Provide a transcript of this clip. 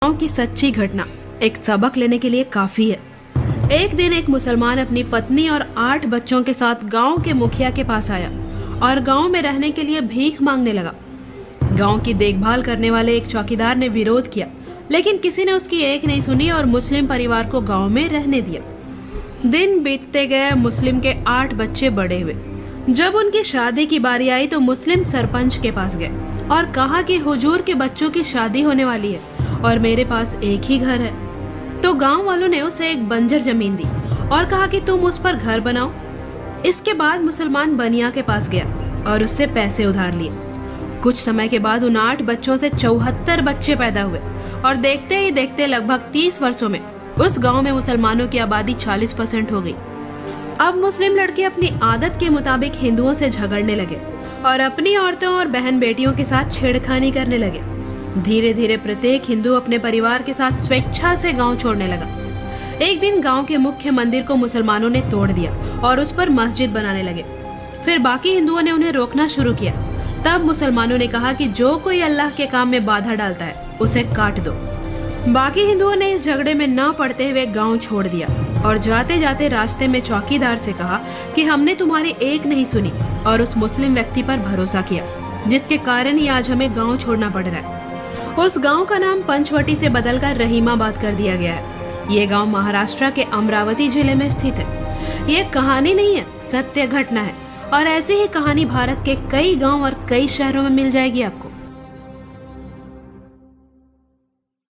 गांव की सच्ची घटना एक सबक लेने के लिए काफी है। एक दिन एक मुसलमान अपनी पत्नी और 8 बच्चों के साथ गांव के मुखिया के पास आया और गांव में रहने के लिए भीख मांगने लगा। गांव की देखभाल करने वाले एक चौकीदार ने विरोध किया, लेकिन किसी ने उसकी एक नहीं सुनी और मुस्लिम परिवार को गांव में रहने दिया। दिन बीतते गए, मुस्लिम के 8 बच्चे बड़े हुए। जब उनकी शादी की बारी आई तो मुस्लिम सरपंच के पास गए और कहा कि हुजूर के बच्चों की शादी होने वाली है और मेरे पास एक ही घर है। तो गांव वालों ने उसे एक बंजर जमीन दी और कहा कि तुम उस पर घर बनाओ। इसके बाद मुसलमान बनिया के पास गया और उससे पैसे उधार लिए। कुछ समय के बाद उन 8 बच्चों से 74 बच्चे पैदा हुए और देखते ही देखते लगभग 30 वर्षों में उस गांव में मुसलमानों की आबादी 40% हो गई। अब मुस्लिम लड़के अपनी आदत के मुताबिक हिंदुओं से झगड़ने लगे और अपनी औरतों और बहन बेटियों के साथ छेड़खानी करने लगे। धीरे धीरे प्रत्येक हिंदू अपने परिवार के साथ स्वेच्छा से गांव छोड़ने लगा। एक दिन गांव के मुख्य मंदिर को मुसलमानों ने तोड़ दिया और उस पर मस्जिद बनाने लगे। फिर बाकी हिंदुओं ने उन्हें रोकना शुरू किया। तब मुसलमानों ने कहा कि जो कोई अल्लाह के काम में बाधा डालता है उसे काट दो। बाकी हिंदुओं ने इस झगड़े में न पड़ते हुए गांव छोड़ दिया और जाते जाते रास्ते में चौकीदार से कहा कि हमने तुम्हारी एक नहीं सुनी और उस मुस्लिम व्यक्ति पर भरोसा किया, जिसके कारण ही आज हमें गांव छोड़ना पड़ रहा है। उस गांव का नाम पंचवटी से बदलकर रहीमाबाद कर दिया गया है। ये गांव महाराष्ट्र के अमरावती जिले में स्थित है। ये कहानी नहीं है, सत्य घटना है और ऐसी ही कहानी भारत के कई गांव और कई शहरों में मिल जाएगी आपको।